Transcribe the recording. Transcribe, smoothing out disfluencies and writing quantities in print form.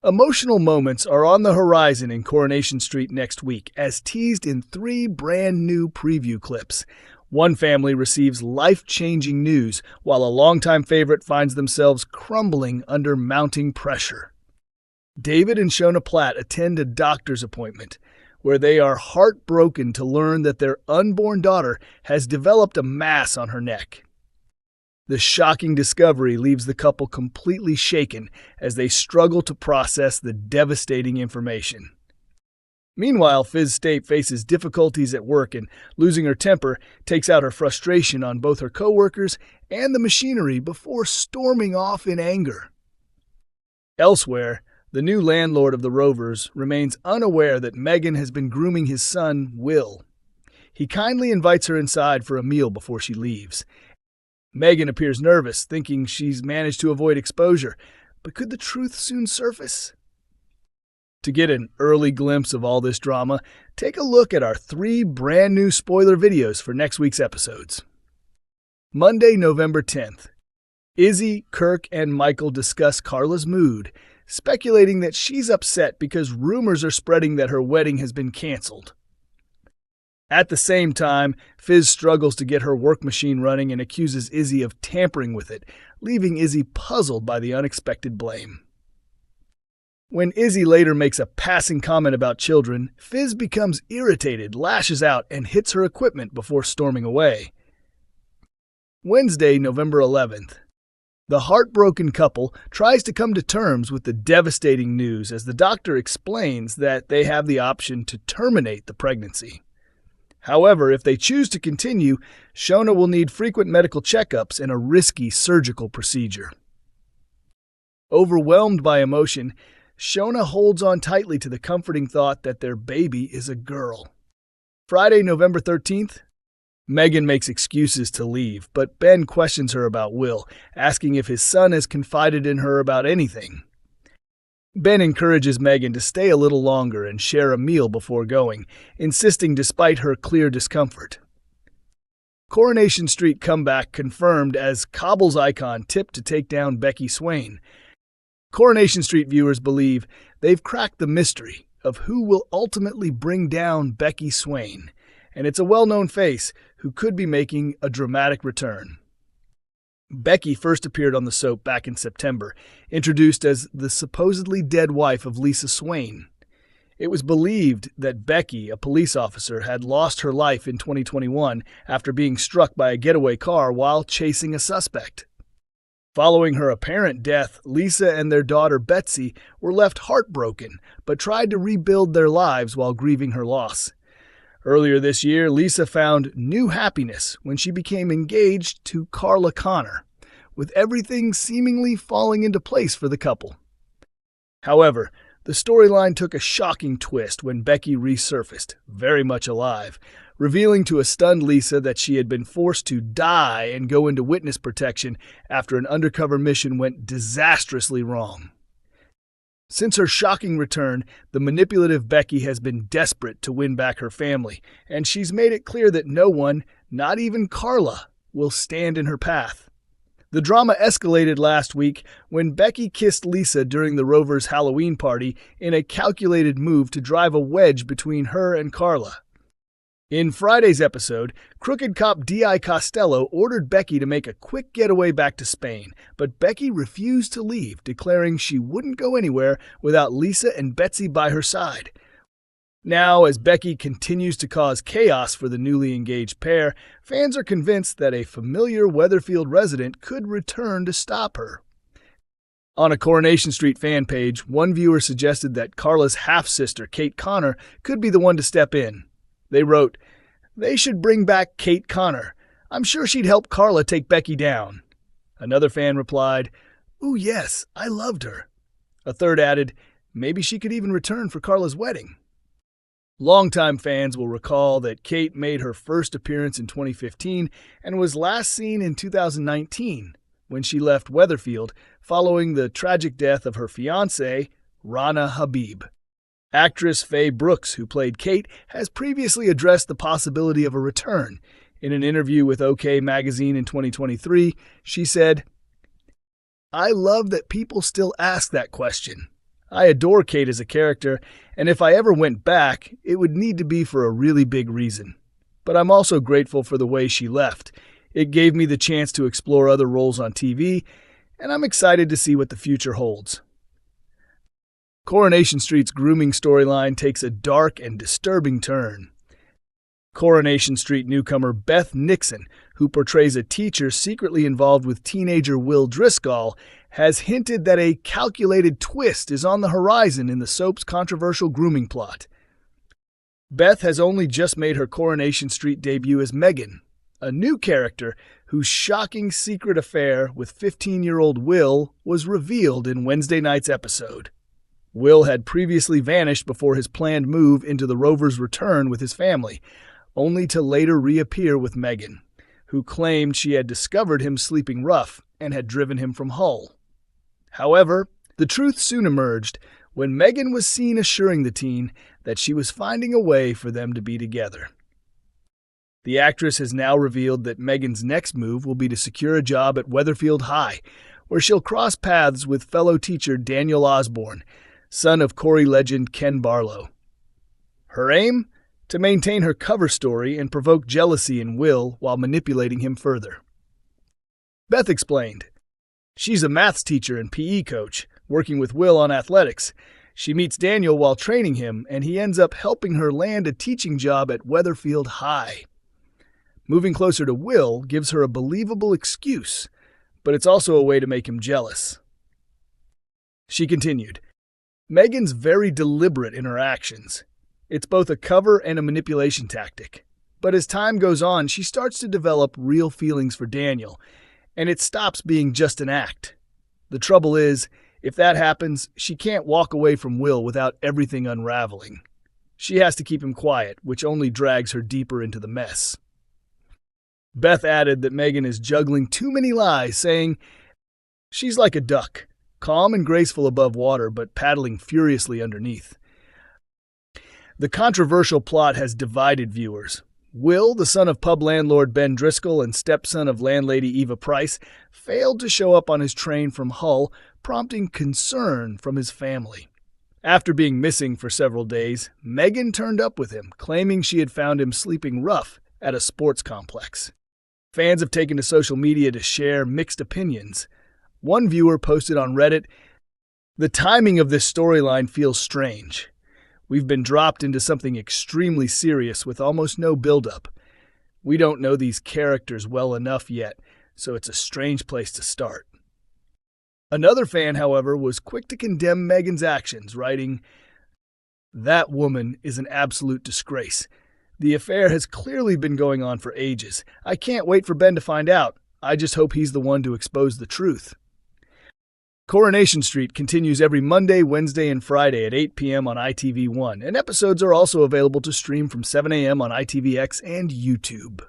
Emotional moments are on the horizon in Coronation Street next week, as teased in 3 brand new preview clips. One family receives life-changing news, while a longtime favorite finds themselves crumbling under mounting pressure. David and Shona Platt attend a doctor's appointment, where they are heartbroken to learn that their unborn daughter has developed a mass on her neck. The shocking discovery leaves the couple completely shaken as they struggle to process the devastating information. Meanwhile, Fiz Stape faces difficulties at work and, losing her temper, takes out her frustration on both her coworkers and the machinery before storming off in anger. Elsewhere, the new landlord of the Rovers remains unaware that Megan has been grooming his son, Will. He kindly invites her inside for a meal before she leaves. Megan appears nervous, thinking she's managed to avoid exposure, but could the truth soon surface? To get an early glimpse of all this drama, take a look at our 3 brand new spoiler videos for next week's episodes. Monday, November 10th. Izzy, Kirk, and Michael discuss Carla's mood, speculating that she's upset because rumors are spreading that her wedding has been canceled. At the same time, Fiz struggles to get her work machine running and accuses Izzy of tampering with it, leaving Izzy puzzled by the unexpected blame. When Izzy later makes a passing comment about children, Fiz becomes irritated, lashes out, and hits her equipment before storming away. Wednesday, November 11th. The heartbroken couple tries to come to terms with the devastating news as the doctor explains that they have the option to terminate the pregnancy. However, if they choose to continue, Shona will need frequent medical checkups and a risky surgical procedure. Overwhelmed by emotion, Shona holds on tightly to the comforting thought that their baby is a girl. Friday, November 13th. Megan makes excuses to leave, but Ben questions her about Will, asking if his son has confided in her about anything. Ben encourages Megan to stay a little longer and share a meal before going, insisting despite her clear discomfort. Coronation Street comeback confirmed as Cobble's icon tipped to take down Becky Swain. Coronation Street viewers believe they've cracked the mystery of who will ultimately bring down Becky Swain, and it's a well-known face who could be making a dramatic return. Becky first appeared on the soap back in September, introduced as the supposedly dead wife of Lisa Swain. It was believed that Becky, a police officer, had lost her life in 2021 after being struck by a getaway car while chasing a suspect. Following her apparent death, Lisa and their daughter Betsy were left heartbroken, but tried to rebuild their lives while grieving her loss. Earlier this year, Lisa found new happiness when she became engaged to Carla Connor, with everything seemingly falling into place for the couple. However, the storyline took a shocking twist when Becky resurfaced, very much alive, revealing to a stunned Lisa that she had been forced to die and go into witness protection after an undercover mission went disastrously wrong. Since her shocking return, the manipulative Becky has been desperate to win back her family, and she's made it clear that no one, not even Carla, will stand in her path. The drama escalated last week when Becky kissed Lisa during the Rovers' Halloween party in a calculated move to drive a wedge between her and Carla. In Friday's episode, crooked cop D.I. Costello ordered Becky to make a quick getaway back to Spain, but Becky refused to leave, declaring she wouldn't go anywhere without Lisa and Betsy by her side. Now, as Becky continues to cause chaos for the newly engaged pair, fans are convinced that a familiar Weatherfield resident could return to stop her. On a Coronation Street fan page, one viewer suggested that Carla's half-sister, Kate Connor, could be the one to step in. They wrote, "They should bring back Kate Connor. I'm sure she'd help Carla take Becky down." Another fan replied, "Ooh, yes, I loved her." A third added, "Maybe she could even return for Carla's wedding." Longtime fans will recall that Kate made her first appearance in 2015 and was last seen in 2019 when she left Weatherfield following the tragic death of her fiancé, Rana Habib. Actress Faye Brooks, who played Kate, has previously addressed the possibility of a return. In an interview with OK Magazine in 2023, she said, "I love that people still ask that question. I adore Kate as a character, and if I ever went back, it would need to be for a really big reason. But I'm also grateful for the way she left. It gave me the chance to explore other roles on TV, and I'm excited to see what the future holds. Coronation Street's grooming storyline takes a dark and disturbing turn. Coronation Street newcomer Beth Nixon, who portrays a teacher secretly involved with teenager Will Driscoll, has hinted that a calculated twist is on the horizon in the soap's controversial grooming plot. Beth has only just made her Coronation Street debut as Megan, a new character whose shocking secret affair with 15-year-old Will was revealed in Wednesday night's episode. Will had previously vanished before his planned move into the Rover's return with his family, only to later reappear with Megan, who claimed she had discovered him sleeping rough and had driven him from Hull. However, the truth soon emerged when Megan was seen assuring the teen that she was finding a way for them to be together. The actress has now revealed that Megan's next move will be to secure a job at Weatherfield High, where she'll cross paths with fellow teacher Daniel Osborne, son of Corey legend Ken Barlow. Her aim? To maintain her cover story and provoke jealousy in Will while manipulating him further. Beth explained, "She's a maths teacher and PE coach, working with Will on athletics. She meets Daniel while training him, and he ends up helping her land a teaching job at Weatherfield High. Moving closer to Will gives her a believable excuse, but it's also a way to make him jealous." She continued, "Megan's very deliberate in her actions. It's both a cover and a manipulation tactic. But as time goes on, she starts to develop real feelings for Daniel, and it stops being just an act. The trouble is, if that happens, she can't walk away from Will without everything unraveling. She has to keep him quiet, which only drags her deeper into the mess." Beth added that Megan is juggling too many lies, saying, "She's like a duck, calm and graceful above water, but paddling furiously underneath." The controversial plot has divided viewers. Will, the son of pub landlord Ben Driscoll and stepson of landlady Eva Price, failed to show up on his train from Hull, prompting concern from his family. After being missing for several days, Megan turned up with him, claiming she had found him sleeping rough at a sports complex. Fans have taken to social media to share mixed opinions. One viewer posted on Reddit, "The timing of this storyline feels strange. We've been dropped into something extremely serious with almost no buildup. We don't know these characters well enough yet, so it's a strange place to start." Another fan, however, was quick to condemn Megan's actions, writing, "That woman is an absolute disgrace. The affair has clearly been going on for ages. I can't wait for Ben to find out. I just hope he's the one to expose the truth." Coronation Street continues every Monday, Wednesday, and Friday at 8 p.m. on ITV1, and episodes are also available to stream from 7 a.m. on ITVX and YouTube.